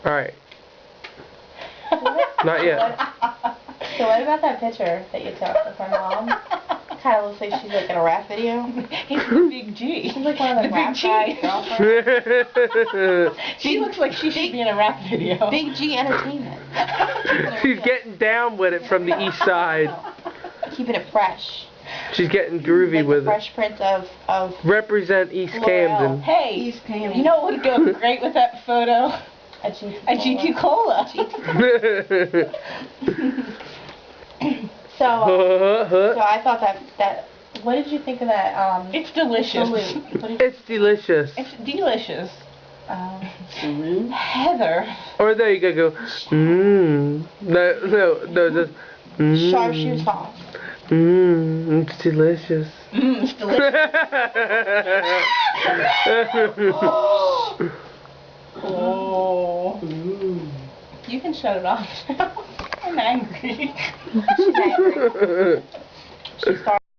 Alright. Not yet. So what about that picture that you took with my mom? Kind of looks like she's like in a rap video. He's the Big G. She's like one of the rap Big guys' G. girlfriends. She looks like she should be in a rap video. Big G Entertainment. She's getting down with it from the east side. Keeping it fresh. She's getting groovy like with the it. Fresh Prince of Represent East L'Oreal. Camden. Hey, East Camden. you know what would go great with that photo? A GT A GT Cola. So I thought that. What did you think of that? It's delicious. Salute. What did It's delicious. It's delicious. you, Heather. Or there you go. Mmm. No, just. Mmm. Chartreuse sauce. Mmm. It's delicious. It's delicious. Oh. You can shut it off now. I'm angry. She's angry. She started.